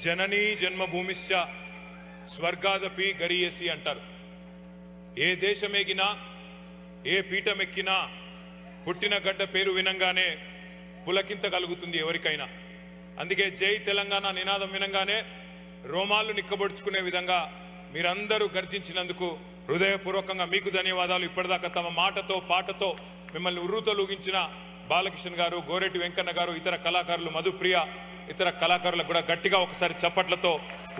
జననీ జన్మభూమిశ్చ స్వర్గాదపి గరీయసి అంటారు. ఏ దేశమేగినా ఏ పీఠమెక్కినా పుట్టిన గడ్డ పేరు వినంగానే పులకింత కలుగుతుంది ఎవరికైనా. అందుకే జై తెలంగాణ నినాదం వినంగానే రోమాలు నిక్కబొడుచుకునే విధంగా మీరందరూ గర్జించినందుకు హృదయపూర్వకంగా మీకు ధన్యవాదాలు. ఇప్పటిదాకా తమ మాటతో పాటతో మిమ్మల్ని ఉర్రూతలూగించిన బాలకిషన్ గారు, గోరెడ్డి వెంకన్న గారు, ఇతర కళాకారులు, మధుప్రియ, ఇతర కళాకారులకు కూడా గట్టిగా ఒకసారి చప్పట్లతో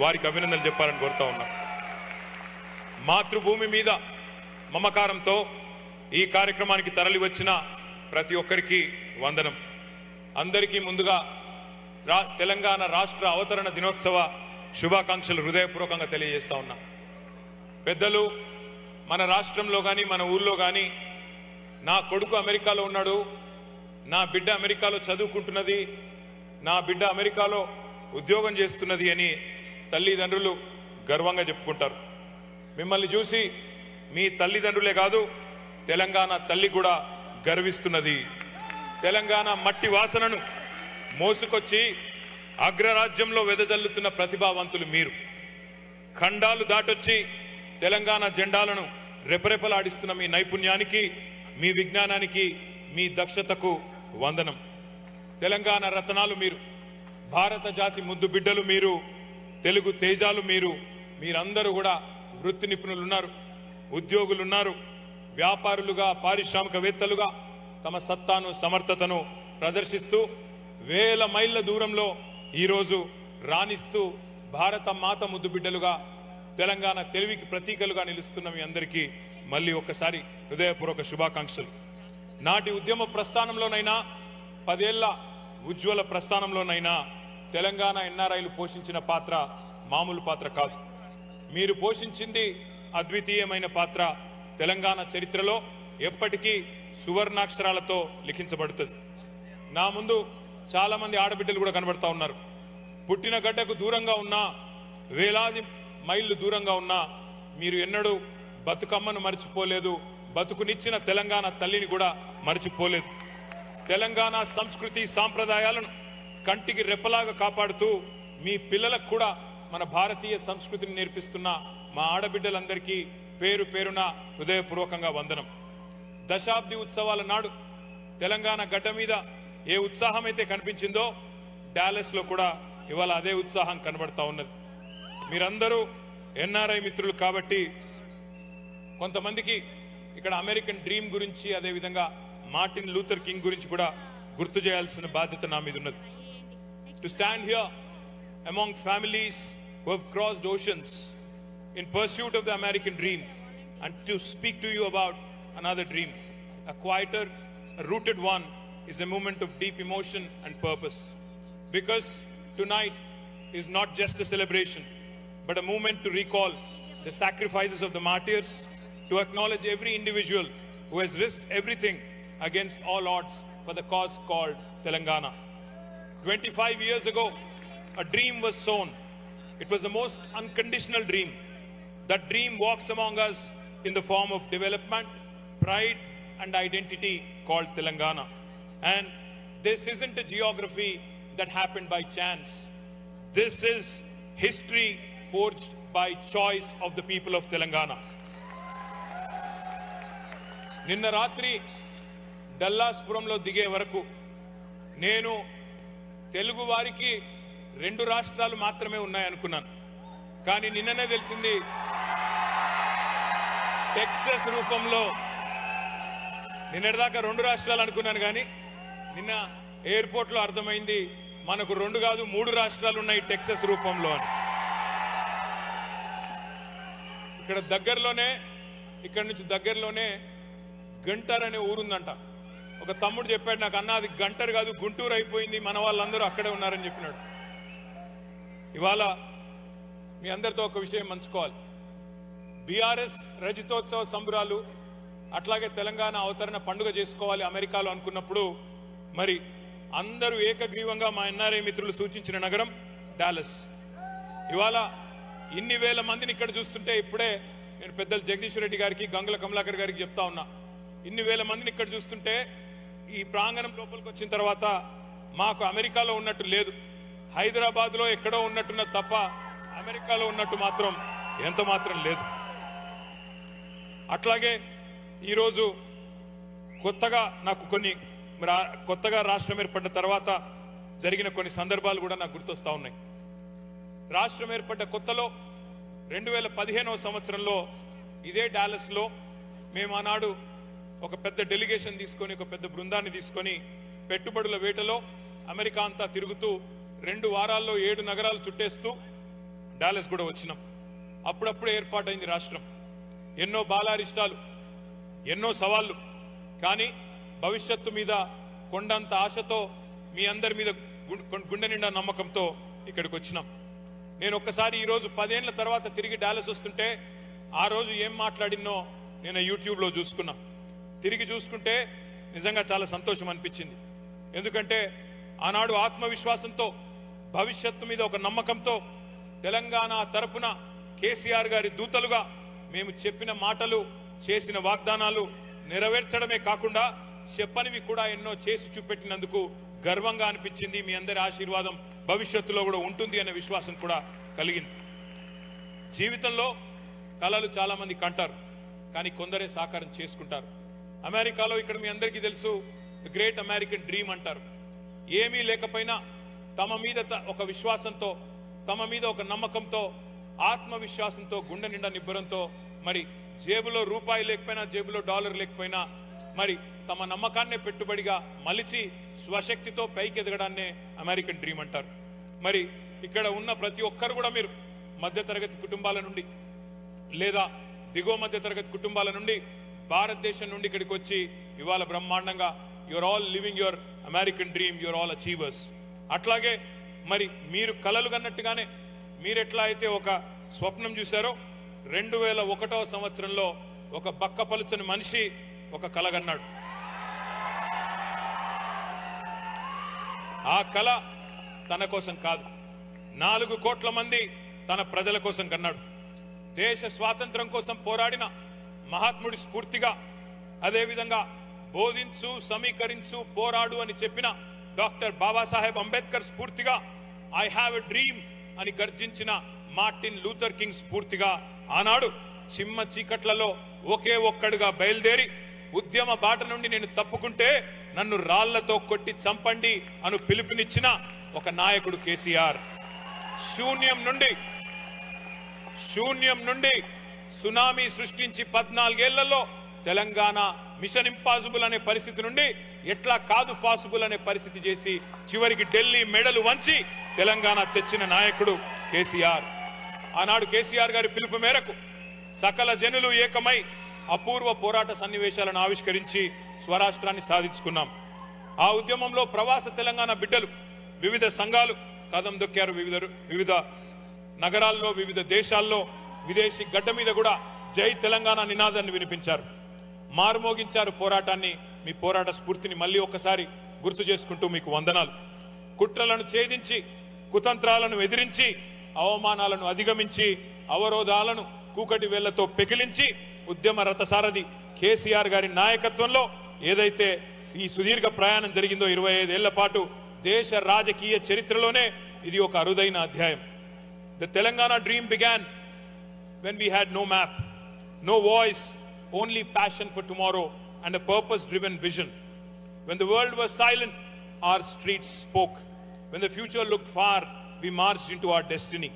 వారికి అభినందనలు చెప్పాలని కోరుతా ఉన్నా. మాతృభూమి మీద మమకారంతో ఈ కార్యక్రమానికి తరలి వచ్చిన ప్రతి ఒక్కరికి వందనం. అందరికీ ముందుగా తెలంగాణ రాష్ట్ర అవతరణ దినోత్సవ శుభాకాంక్షలు హృదయపూర్వకంగా తెలియజేస్తా ఉన్నా. పెద్దలు మన రాష్ట్రంలో కానీ మన ఊళ్ళో కానీ నా కొడుకు అమెరికాలో ఉన్నాడు, నా బిడ్డ అమెరికాలో చదువుకుంటున్నది, నా బిడ్డ అమెరికాలో ఉద్యోగం చేస్తున్నది అని తల్లిదండ్రులు గర్వంగా చెప్పుకుంటారు. మిమ్మల్ని చూసి మీ తల్లిదండ్రులే కాదు తెలంగాణ తల్లి కూడా గర్విస్తున్నది. తెలంగాణ మట్టి వాసనను మోసుకొచ్చి అగ్రరాజ్యంలో వెదజల్లుతున్న ప్రతిభావంతులు మీరు. ఖండాలు దాటొచ్చి తెలంగాణ జెండాలను రెపరెపలాడిస్తున్న మీ నైపుణ్యానికి, మీ విజ్ఞానానికి, మీ దక్షతకు వందనం. తెలంగాణ రత్నాలు మీరు, భారత జాతి ముద్దు బిడ్డలు మీరు, తెలుగు తేజాలు మీరు. మీరందరూ కూడా వృత్తి నిపుణులు ఉన్నారు, ఉద్యోగులు ఉన్నారు, వ్యాపారులుగా, పారిశ్రామికవేత్తలుగా తమ సత్తాను సమర్థతను ప్రదర్శిస్తూ వేల మైళ్ళ దూరంలో ఈరోజు రాణిస్తూ భారత మాత ముద్దు బిడ్డలుగా తెలంగాణ తెలివికి ప్రతీకలుగా నిలుస్తున్న మీ అందరికీ మళ్ళీ ఒక్కసారి హృదయపూర్వక శుభాకాంక్షలు. నాటి ఉద్యమ ప్రస్థానంలోనైనా 10 ఏళ్ల ఉజ్వల ప్రస్థానంలోనైనా తెలంగాణ ఎన్ఆర్ఐలు పోషించిన పాత్ర మామూలు పాత్ర కాదు. మీరు పోషించింది అద్వితీయమైన పాత్ర తెలంగాణ చరిత్రలో ఎప్పటికీ సువర్ణాక్షరాలతో లిఖించబడుతుంది. నా ముందు చాలా మంది ఆడబిడ్డలు కూడా కనబడతా ఉన్నారు. పుట్టిన గడ్డకు దూరంగా ఉన్నా, వేలాది మైళ్ళు దూరంగా ఉన్నా మీరు ఎన్నడూ బతుకమ్మను మర్చిపోలేదు, బతుకునిచ్చిన తెలంగాణ తల్లిని కూడా మర్చిపోలేదు. తెలంగాణ సంస్కృతి సాంప్రదాయాలను కంటికి రెప్పలాగా కాపాడుతూ మీ పిల్లలకు కూడా మన భారతీయ సంస్కృతిని నేర్పిస్తున్న మా ఆడబిడ్డలందరికీ పేరు పేరున హృదయపూర్వకంగా వందనం. దశాబ్ది ఉత్సవాల నాడు తెలంగాణ గడ్డ మీద ఏ ఉత్సాహం అయితే కనిపించిందో డాలస్ లో కూడా ఇవాళ అదే ఉత్సాహం కనబడతా ఉన్నది. మీరందరూ ఎన్ఆర్ఐ మిత్రులు కాబట్టి కొంతమందికి ఇక్కడ అమెరికన్ డ్రీమ్ గురించి, అదేవిధంగా మార్టిన్ లూథర్ కింగ్ గురించి కూడా గుర్తు చేయాల్సిన బాధ్యత నా మీద ఉన్నది. To stand here among families who have crossed oceans in pursuit of the American dream and to speak to you about another dream, a quieter, a rooted one, is a moment of deep emotion and purpose. Because tonight is not just a celebration, but a moment to recall the sacrifices of the martyrs, to acknowledge every individual who has risked everything against all odds for the cause called Telangana. 25 years ago, a dream was sown. It was the most unconditional dream. That dream walks among us in the form of development, pride and identity called Telangana. And this isn't a geography that happened by chance. This is history forged by choice of the people of Telangana. నిన్న రాత్రి డల్లాస్పురంలో దిగే వరకు నేను తెలుగు వారికి 2 రాష్ట్రాలు మాత్రమే ఉన్నాయనుకున్నాను. కానీ నిన్ననే తెలిసింది టెక్సస్ రూపంలో, నిన్నటిదాకా 2 రాష్ట్రాలు అనుకున్నాను కానీ నిన్న ఎయిర్పోర్ట్ లో అర్థమైంది మనకు 2 కాదు 3 రాష్ట్రాలు ఉన్నాయి టెక్సస్ రూపంలో అని. ఇక్కడ నుంచి దగ్గరలోనే గంటర్ అనే ఊరుందంట. ఒక తమ్ముడు చెప్పాడు నాకు, అన్న అది గంటర్ కాదు గుంటూరు అయిపోయింది, మన వాళ్ళందరూ అక్కడే ఉన్నారని చెప్పినాడు. ఇవాళ మీ అందరితో ఒక విషయం పంచుకోవాలి. బీఆర్ఎస్ రజతోత్సవ సంబరాలు అట్లాగే తెలంగాణ అవతరణ పండుగ చేసుకోవాలి అమెరికాలో అనుకున్నప్పుడు మరి అందరూ ఏకగ్రీవంగా మా ఎన్ఆర్ఐ మిత్రులు సూచించిన నగరం డాలస్. ఇవాళ ఇన్ని వేల మందిని ఇక్కడ చూస్తుంటే ఇప్పుడే నేను పెద్దలు జగదీశ్వర్ రెడ్డి గారికి, గంగుల కమలాకర్ గారికి చెప్తా ఉన్నా, ఇన్ని వేల మందిని ఇక్కడ చూస్తుంటే ఈ ప్రాంగణం లోపలికి వచ్చిన తర్వాత మాకు అమెరికాలో ఉన్నట్టు లేదు. హైదరాబాద్లో ఎక్కడో ఉన్నట్టున్న తప్ప అమెరికాలో ఉన్నట్టు మాత్రం ఎంత మాత్రం లేదు. అట్లాగే ఈరోజు కొత్తగా నాకు కొత్తగా రాష్ట్రం ఏర్పడ్డ తర్వాత జరిగిన కొన్ని సందర్భాలు కూడా నాకు గుర్తొస్తా ఉన్నాయి. రాష్ట్రం ఏర్పడ్డ కొత్తలో 2015వ సంవత్సరంలో ఇదే డాలస్లో మేము ఆనాడు ఒక పెద్ద డెలిగేషన్ తీసుకొని, ఒక పెద్ద బృందాన్ని తీసుకొని పెట్టుబడుల వేటలో అమెరికా అంతా తిరుగుతూ 2 వారాల్లో 7 నగరాలు చుట్టేస్తూ డాలస్ కూడా వచ్చినాం. అప్పుడప్పుడు ఏర్పాటైంది రాష్ట్రం. ఎన్నో బాలారిష్టాలు, ఎన్నో సవాళ్లు, కానీ భవిష్యత్తు మీద కొండంత ఆశతో మీ అందరి మీద గుండె నిండా నమ్మకంతో ఇక్కడికి వచ్చినాం. నేను ఒక్కసారి ఈరోజు 10 ఏళ్ల తర్వాత తిరిగి డాలస్ వస్తుంటే ఆ రోజు ఏం మాట్లాడినో నేను యూట్యూబ్లో చూసుకున్నా. తిరిగి చూసుకుంటే నిజంగా చాలా సంతోషం అనిపించింది. ఎందుకంటే ఆనాడు ఆత్మవిశ్వాసంతో, భవిష్యత్తు మీద ఒక నమ్మకంతో తెలంగాణ తరపున కేసీఆర్ గారి దూతలుగా మేము చెప్పిన మాటలు, చేసిన వాగ్దానాలు నెరవేర్చడమే కాకుండా చెప్పనివి కూడా ఎన్నో చేసి చూపెట్టినందుకు గర్వంగా అనిపించింది. మీ అందరి ఆశీర్వాదం భవిష్యత్తులో కూడా ఉంటుంది అనే విశ్వాసం కూడా కలిగింది. జీవితంలో కలలు చాలా మంది కంటారు, కానీ కొందరే సాకారం చేసుకుంటారు. అమెరికాలో ఇక్కడ మీ అందరికీ తెలుసు, ది గ్రేట్ అమెరికన్ డ్రీమ్ అంటారు. ఏమీ లేకపోయినా తమ మీద ఒక విశ్వాసంతో, తమ మీద ఒక నమ్మకంతో, ఆత్మవిశ్వాసంతో, గుండె నిండా నిబ్బరంతో, మరి జేబులో రూపాయి లేకపోయినా, జేబులో డాలర్ లేకపోయినా, మరి తమ నమ్మకాన్నే పెట్టుబడిగా మలిచి స్వశక్తితో పైకి ఎదగడాన్నే అమెరికన్ డ్రీమ్ అంటారు. మరి ఇక్కడ ఉన్న ప్రతి ఒక్కరు కూడా మీరు మధ్యతరగతి కుటుంబాల నుండి లేదా దిగువ మధ్యతరగతి కుటుంబాల నుండి, భారతదేశం నుండి ఇక్కడికి వచ్చి ఇవాళ బ్రహ్మాండంగా you're all living your American dream, you're all achievers. అట్లాగే మరి మీరు కలలు కన్నట్టుగానే మీరెట్లా అయితే ఒక స్వప్నం చూశారో, 2001వ సంవత్సరంలో ఒక బక్కపలుచని మనిషి ఒక కలగన్నాడు. ఆ కళ తన కోసం కాదు, 4 కోట్ల మంది తన ప్రజల కోసం కన్నాడు. దేశ స్వాతంత్రం కోసం పోరాడిన మహాత్ముడి స్ఫూర్తిగా, అదేవిధంగా బోధించు, సమీకరించు, పోరాడు అని చెప్పిన డాక్టర్ బాబాసాహెబ్ అంబేద్కర్ స్ఫూర్తిగా, ఐ హ్యావ్ ఎ డ్రీమ్ అని గర్జించిన మార్టిన్ లూథర్ కింగ్ స్ఫూర్తిగా ఆనాడు చిమ్మ చీకట్లలో ఒకే ఒక్కడుగా బయలుదేరి ఉద్యమ బాట నుండి నేను తప్పుకుంటే నన్ను రాళ్లతో కొట్టి చంపండి అను పిలుపునిచ్చిన ఒక నాయకుడు కేసీఆర్. శూన్యం నుండి సునామీ సృష్టించి 14 ఏళ్లలో తెలంగాణ మిషన్ ఇంపాసిబుల్ అనే పరిస్థితి నుండి ఎట్లా కాదు పాసిబుల్ అనే పరిస్థితి చేసి చివరికి ఢిల్లీ మెడలు వంచి తెలంగాణ తెచ్చిన నాయకుడు కేసీఆర్. ఆనాడు కేసీఆర్ గారి పిలుపు మేరకు సకల జనులు ఏకమై అపూర్వ పోరాట సన్నివేశాలను ఆవిష్కరించి స్వరాష్ట్రాన్ని సాధించుకున్నాం. ఆ ఉద్యమంలో ప్రవాస తెలంగాణ బిడ్డలు, వివిధ సంఘాలు కదం దొక్కారు. వివిధ నగరాల్లో, వివిధ దేశాల్లో, విదేశీ గడ్డ మీద కూడా జై తెలంగాణ నినాదాన్ని వినిపించారు, మారుమోగించారు పోరాటాన్ని. మీ పోరాట స్ఫూర్తిని మళ్ళీ ఒక్కసారి గుర్తు చేసుకుంటూ మీకు వందనాలు. కుట్రలను ఛేదించి, కుతంత్రాలను ఎదిరించి, అవమానాలను అధిగమించి, అవరోధాలను కూకటి వేళ్లతో పెకిలించి ఉద్యమ రథసారథి కేసీఆర్ గారి నాయకత్వంలో ఏదైతే ఈ సుదీర్ఘ ప్రయాణం జరిగిందో 25 ఏళ్ల పాటు దేశ రాజకీయ చరిత్రలోనే ఇది ఒక అరుదైన అధ్యాయం. The Telangana dream began when we had no map, no voice, only passion for tomorrow and a purpose-driven vision. When the world was silent, our streets spoke. When the future looked far, we marched into our destiny.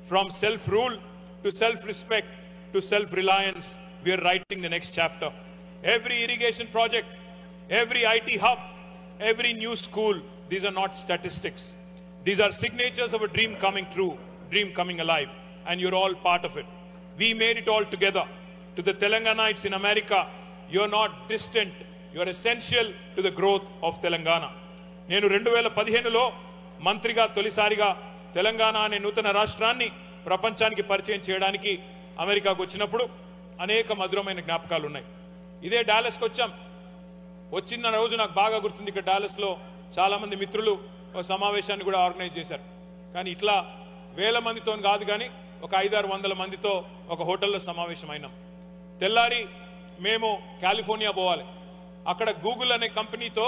From self-rule to self-respect to self-reliance, we are writing the next chapter. Every irrigation project, every IT hub, every new school, these are not statistics. These are signatures of a dream coming true, dream coming alive, and you're all part of it. We made it all together. To the Telanganites in America, you're not distant, you're essential to the growth of Telangana. నేను 2015లో మంత్రిగా తొలిసారిగా తెలంగాణ అనే నూతన రాష్ట్రాన్ని ప్రపంచానికి పరిచయం చేయడానికి అమెరికాకు వచ్చినప్పుడు అనేక మధురమైన జ్ఞాపకాలు ఉన్నాయి. ఇదే డాలస్కి వచ్చాం. వచ్చిన రోజు నాకు బాగా గుర్తుంది. ఇక్కడ డాలస్లో చాలా మంది మిత్రులు ఒక సమావేశాన్ని కూడా ఆర్గనైజ్ చేశారు. కానీ ఇట్లా వేల మందితో కాదు, కానీ ఒక 500-600 మందితో ఒక హోటల్లో సమావేశం అయినాం. తెల్లారి మేము కాలిఫోర్నియా పోవాలి. అక్కడ గూగుల్ అనే కంపెనీతో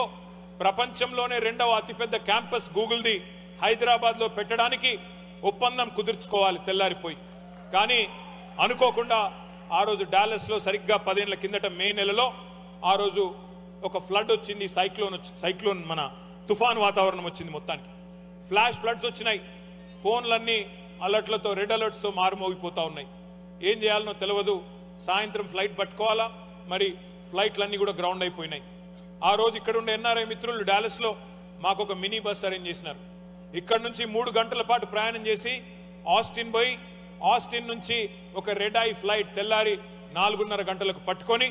ప్రపంచంలోనే 2వ అతిపెద్ద క్యాంపస్ గూగుల్ది హైదరాబాద్లో పెట్టడానికి ఒప్పందం కుదుర్చుకోవాలి తెల్లారిపోయి. కానీ అనుకోకుండా ఆ రోజు డాలస్లో సరిగ్గా 10 ఏళ్ల కిందట మే నెలలో ఆ రోజు ఒక ఫ్లడ్ వచ్చింది, సైక్లోన్ మన తుఫాన్ వాతావరణం వచ్చింది. మొత్తానికి ఫ్లాష్ ఫ్లడ్స్ వచ్చినాయి. ఫోన్లన్నీ అలర్ట్లతో, రెడ్ అలర్ట్స్తో మారుమోగిపోతా ఉన్నాయి. ఏం చేయాలనో తెలియదు. సాయంత్రం ఫ్లైట్ పట్టుకోవాలా, మరి ఫ్లైట్లన్నీ కూడా గ్రౌండ్ అయిపోయినాయి. ఆ రోజు ఇక్కడ ఉండే ఎన్ఆర్ఐ మిత్రులు డాలస్లో మాకు ఒక మినీ బస్ అరేంజ్ చేసినారు. ఇక్కడ నుంచి 3 గంటల పాటు ప్రయాణం చేసి ఆస్టిన్ పోయి, ఆస్టిన్ నుంచి ఒక రెడ్ ఐ ఫ్లైట్ తెల్లారి 4:30 గంటలకు పట్టుకొని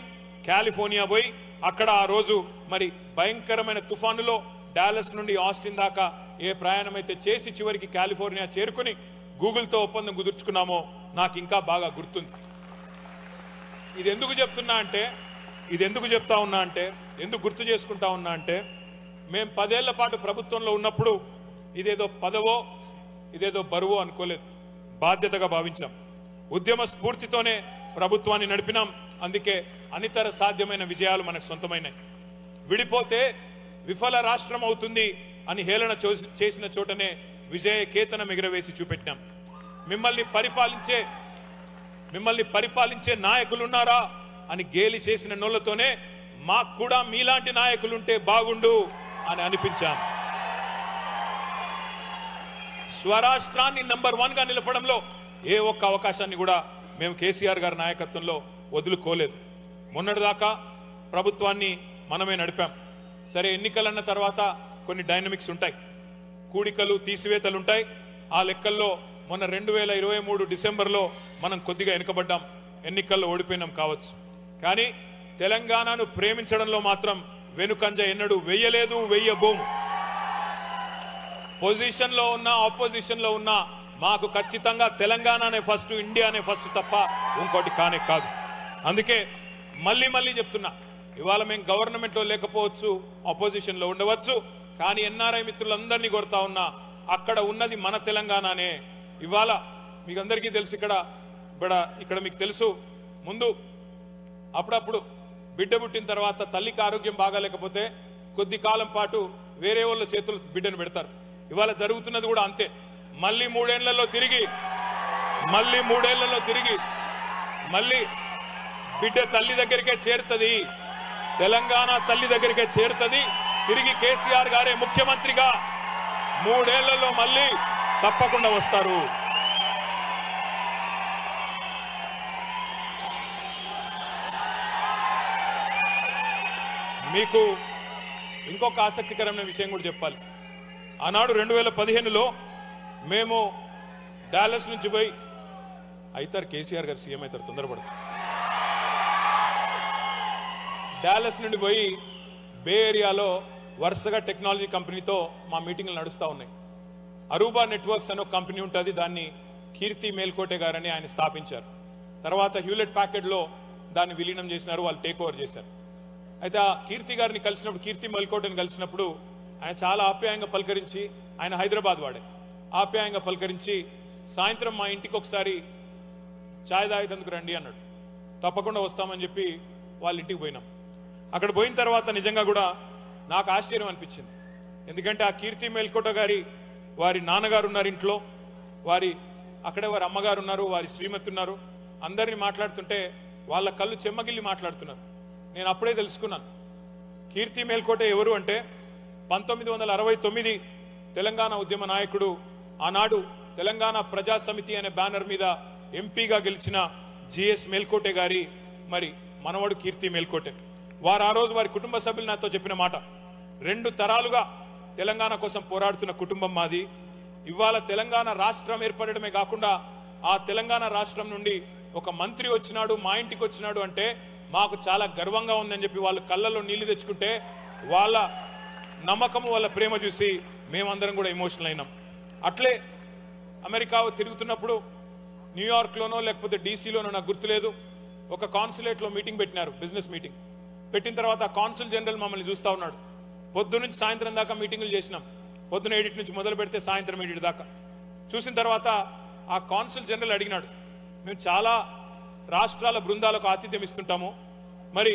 కాలిఫోర్నియా పోయి అక్కడ ఆ రోజు మరి భయంకరమైన తుఫానులో డాలస్ నుండి ఆస్టిన్ దాకా ఏ ప్రయాణం అయితే చేసి చివరికి కాలిఫోర్నియా చేరుకుని గూగుల్తో ఒప్పందం కుదుర్చుకున్నామో నాకు ఇంకా బాగా గుర్తుంది. ఇది ఎందుకు చెప్తున్నా అంటే, ఎందుకు గుర్తు చేసుకుంటా ఉన్నా అంటే, మేము 10 ఏళ్ల పాటు ప్రభుత్వంలో ఉన్నప్పుడు ఇదేదో పదవో ఇదేదో బరువో అనుకోలేదు, బాధ్యతగా భావించాం. ఉద్యమ స్ఫూర్తితోనే ప్రభుత్వాన్ని నడిపినాం. అందుకే అనితర సాధ్యమైన విజయాలు మనకు సొంతమైనాయి. విడిపోతే విఫల రాష్ట్రం అవుతుంది అని హేళన చేసిన చోటనే విజయ కేతనం ఎగురవేసి చూపెట్టాం. మిమ్మల్ని పరిపాలించే నాయకులున్నారా అని గేలి చేసిన నోళ్లతోనే మాకు కూడా మీలాంటి నాయకులుంటే బాగుండు అని అనిపించాం. స్వరాష్ట్రాన్ని నంబర్ 1 గా నిలపడంలో ఏ ఒక్క అవకాశాన్ని కూడా మేము కేసీఆర్ గారి నాయకత్వంలో వదులుకోలేదు. మొన్నటిదాకా ప్రభుత్వాన్ని మనమే నడిపాం. సరే, ఎన్నికలన్న తర్వాత కొన్ని డైనమిక్స్ ఉంటాయి, కూడికలు తీసివేతలు ఉంటాయి. ఆ లెక్కల్లో మొన్న 2023 డిసెంబర్లో మనం కొద్దిగా వెనుకబడ్డాం, ఎన్నికల్లో ఓడిపోయినాం కావచ్చు. కానీ తెలంగాణను ప్రేమించడంలో మాత్రం వెనుకంజ ఎన్నడూ వెయ్యలేదు, వెయ్యబోము. పొజిషన్లో ఉన్నా ఆపోజిషన్లో ఉన్నా మాకు ఖచ్చితంగా తెలంగాణనే ఫస్ట్, ఇండియానే ఫస్ట్ తప్ప ఇంకోటి కానే కాదు. అందుకే మళ్ళీ చెప్తున్నా, ఇవాళ మేము గవర్నమెంట్లో లేకపోవచ్చు, ఆపోజిషన్లో ఉండవచ్చు, కానీ ఎన్ఆర్ఐ మిత్రులందరినీ కోరుతా ఉన్నా, అక్కడ ఉన్నది మన తెలంగాణనే. ఇవాళ మీకు అందరికీ తెలుసు, ఇక్కడ మీకు తెలుసు, ముందు అప్పుడప్పుడు బిడ్డ పుట్టిన తర్వాత తల్లికి ఆరోగ్యం బాగాలేకపోతే కొద్ది కాలం పాటు వేరే వాళ్ళ చేతులు బిడ్డను పెడతారు. ఇవాళ జరుగుతున్నది కూడా అంతే. మళ్ళీ 3 ఏళ్లలో తిరిగి మళ్ళీ బిడ్డ తల్లి దగ్గరికే చేరుతుంది, తెలంగాణ తల్లి దగ్గరికే చేరుతుంది. తిరిగి కేసీఆర్ గారే ముఖ్యమంత్రిగా 3 ఏళ్లలో మళ్ళీ తప్పకుండా వస్తారు. మీకు ఇంకొక ఆసక్తికరమైన విషయం కూడా చెప్పాలి. ఆనాడు 2015లో మేము డాలస్ నుంచి పోయి, అవుతారు కేసీఆర్ గారు సీఎం అవుతారు, తొందరపడతారు. డాలస్ నుండి పోయి బే ఏరియాలో వరుసగా టెక్నాలజీ కంపెనీతో మా మీటింగ్లు నడుస్తూ ఉన్నాయి. అరూబా నెట్వర్క్స్ అనే ఒక కంపెనీ ఉంటుంది, దాన్ని కీర్తి మేల్కోటే గారని ఆయన స్థాపించారు. తర్వాత హ్యూలెట్ ప్యాకెట్లో దాన్ని విలీనం చేసినారు, వాళ్ళు టేక్ ఓవర్ చేశారు. అయితే ఆ కీర్తి గారిని కలిసినప్పుడు, కీర్తి మేల్కోటని కలిసినప్పుడు ఆయన చాలా ఆప్యాయంగా పలకరించి, ఆయన హైదరాబాద్ వాడే, ఆప్యాయంగా పలకరించి సాయంత్రం మా ఇంటికి ఒకసారి ఛాయ్ తాగేందుకు రండి అన్నాడు. తప్పకుండా వస్తామని చెప్పి వాళ్ళ ఇంటికి పోయినాం. అక్కడ పోయిన తర్వాత నిజంగా కూడా నాకు ఆశ్చర్యం అనిపించింది. ఎందుకంటే ఆ కీర్తి మేల్కోట గారి వారి నాన్నగారు ఉన్నారు ఇంట్లో, అక్కడే వారి అమ్మగారు ఉన్నారు, వారి శ్రీమతి ఉన్నారు. అందరినీ మాట్లాడుతుంటే వాళ్ళ కళ్ళు చెమ్మగిల్లి మాట్లాడుతున్నారు. నేను అప్పుడే తెలుసుకున్నాను కీర్తి మేల్కోట ఎవరు అంటే 1969 తెలంగాణ ఉద్యమ నాయకుడు, ఆనాడు తెలంగాణ ప్రజా సమితి అనే బ్యానర్ మీద ఎంపీగా గెలిచిన జిఎస్ మేల్కోటే గారి మరి మనవడు కీర్తి మేల్కోటే. వారు ఆ రోజు వారి కుటుంబ సభ్యులు నాతో చెప్పిన మాట, 2 తరాలుగా తెలంగాణ కోసం పోరాడుతున్న కుటుంబం మాది. ఇవాళ తెలంగాణ రాష్ట్రం ఏర్పడమే కాకుండా ఆ తెలంగాణ రాష్ట్రం నుండి ఒక మంత్రి వచ్చినాడు, మా ఇంటికి వచ్చినాడు అంటే మాకు చాలా గర్వంగా ఉందని చెప్పి వాళ్ళు కళ్ళల్లో నీళ్లు తెచ్చుకుంటే, వాళ్ళ నమ్మకము, వాళ్ళ ప్రేమ చూసి మేమందరం కూడా ఎమోషనల్ అయినాం. అట్లే అమెరికా తిరుగుతున్నప్పుడు న్యూయార్క్లోనో లేకపోతే డీసీలోనో నాకు గుర్తులేదు, ఒక కాన్సులేట్లో మీటింగ్ పెట్టినారు, బిజినెస్ మీటింగ్ పెట్టిన తర్వాత కాన్సుల్ జనరల్ మమ్మల్ని చూస్తూ ఉన్నాడు. పొద్దు నుంచి సాయంత్రం దాకా మీటింగులు చేసినాం. పొద్దున 7 నుంచి మొదలు పెడితే సాయంత్రం 7 దాకా చూసిన తర్వాత ఆ కాన్సుల్ జనరల్ అడిగినాడు, మేము చాలా రాష్ట్రాల బృందాలకు ఆతిథ్యం ఇస్తుంటాము, మరి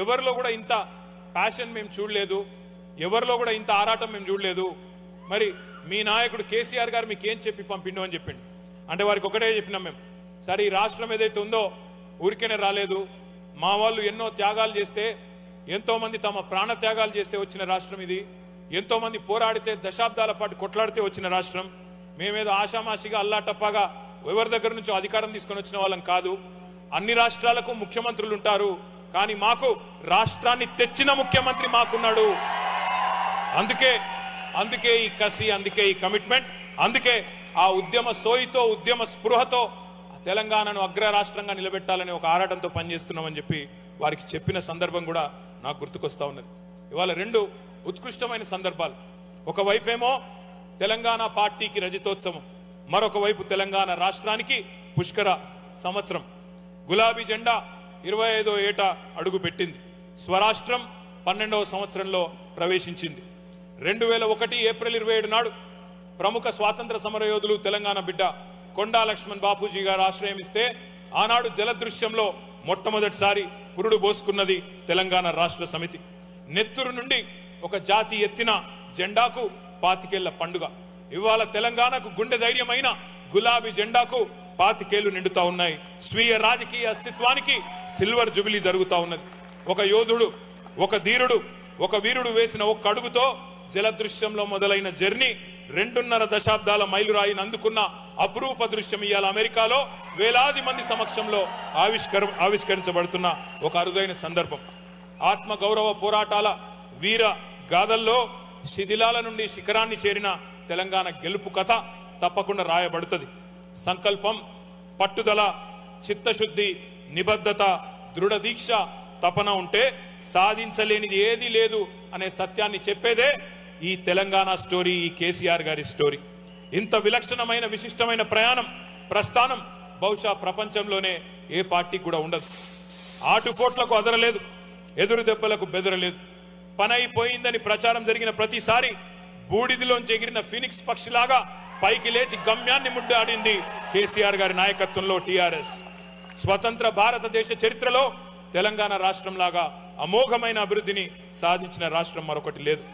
ఎవరిలో కూడా ఇంత ప్యాషన్ మేము చూడలేదు, ఎవరిలో కూడా ఇంత ఆరాటం మేము చూడలేదు, మరి మీ నాయకుడు కేసీఆర్ గారు మీకు ఏం చెప్పి పంపిండు అని చెప్పిండు. అంటే వారికి ఒకటే చెప్పినాం మేము, సరే ఈ రాష్ట్రం ఏదైతే ఉందో ఊరికేనే రాలేదు, మా వాళ్ళు ఎన్నో త్యాగాలు చేస్తే, ఎంతో మంది తమ ప్రాణ త్యాగాలు చేస్తే వచ్చిన రాష్ట్రం ఇది, ఎంతో మంది పోరాడితే దశాబ్దాల పాటు కొట్లాడితే వచ్చిన రాష్ట్రం. మేమేదో ఆషామాషిగా అల్లాటప్పగా ఎవరి దగ్గర నుంచో అధికారం తీసుకొని వచ్చిన వాళ్ళం కాదు. అన్ని రాష్ట్రాలకు ముఖ్యమంత్రులు ఉంటారు, కానీ మాకు రాష్ట్రాన్ని తెచ్చిన ముఖ్యమంత్రి మాకున్నాడు. అందుకే ఈ కసి, అందుకే ఈ కమిట్మెంట్, అందుకే ఆ ఉద్యమ సోయితో, ఉద్యమ స్పృహతో తెలంగాణను అగ్ర రాష్ట్రంగా నిలబెట్టాలని ఒక ఆరాటంతో పనిచేస్తున్నామని చెప్పి వారికి చెప్పిన సందర్భం కూడా నాకు గుర్తుకొస్తా ఉన్నది. ఇవాళ రెండు ఉత్కృష్టమైన సందర్భాలు. ఒకవైపేమో తెలంగాణ పార్టీకి రజతోత్సవం, మరొక వైపు తెలంగాణ రాష్ట్రానికి పుష్కర సంవత్సరం. గులాబీ జెండా 25వ ఏట అడుగు పెట్టింది. స్వరాష్ట్రం 12వ సంవత్సరంలో ప్రవేశించింది. 2001 ఏప్రిల్ 27 నాడు ప్రముఖ స్వాతంత్ర సమరయోధులు తెలంగాణ బిడ్డ కొండా లక్ష్మణ్ బాపూజీ గారు ఆశ్రయం ఇస్తే ఆనాడు జలదృశ్యంలో మొట్టమొదటిసారి పురుడు పోసుకున్నది తెలంగాణ రాష్ట్ర సమితి. నెత్తురు నుండి ఒక జాతి ఎత్తిన జెండాకు 25 ఏళ్ల పండుగ. ఇవాళ తెలంగాణకు గుండె ధైర్యమైన గులాబీ జెండాకు 25 ఏళ్లు నిండుతా ఉన్నాయి. స్వీయ రాజకీయ అస్తిత్వానికి సిల్వర్ జూబిలీ జరుగుతా ఉన్నది. ఒక యోధుడు, ఒక ధీరుడు, ఒక వీరుడు వేసిన ఒక్క అడుగుతో జలదృశ్యంలో మొదలైన జర్నీ 2.5 దశాబ్దాల మైలురాయిని అందుకున్న అపురూప దృశ్యం ఇవాళ అమెరికాలో వేలాది మంది సమక్షంలో ఆవిష్కరించబడుతున్న ఒక అరుదైన సందర్భం. ఆత్మ గౌరవ పోరాటాల వీర గాథల్లో శిథిలాల నుండి శిఖరాన్ని చేరిన తెలంగాణ గెలుపు కథ తప్పకుండా రాయబడుతుంది. సంకల్పం, పట్టుదల, చిత్తశుద్ధి, నిబద్ధత, దృఢ దీక్ష, తపన ఉంటే సాధించలేనిది ఏదీ లేదు అనే సత్యాన్ని చెప్పేదే ఈ తెలంగాణ స్టోరీ, ఈ కేసీఆర్ గారి స్టోరీ. ఇంత విలక్షణమైన విశిష్టమైన ప్రస్థానం బహుశా ప్రపంచంలోనే ఏ పార్టీ కూడా ఉండదు. ఆటుపోట్లకు అదరలేదు, ఎదురు దెబ్బలకు బెదరలేదు. పని అయిపోయిందని ప్రచారం జరిగిన ప్రతిసారి బూడిదిలోంచి ఎగిరిన ఫీనిక్స్ పక్షిలాగా పైకి లేచి గమ్యాన్ని ముద్దాడింది కేసీఆర్ గారి నాయకత్వంలో టీఆర్ఎస్. స్వతంత్ర భారతదేశ చరిత్రలో తెలంగాణ రాష్ట్రం లాగా అమోఘమైన అభివృద్ధిని సాధించిన రాష్ట్రం మరొకటి లేదు.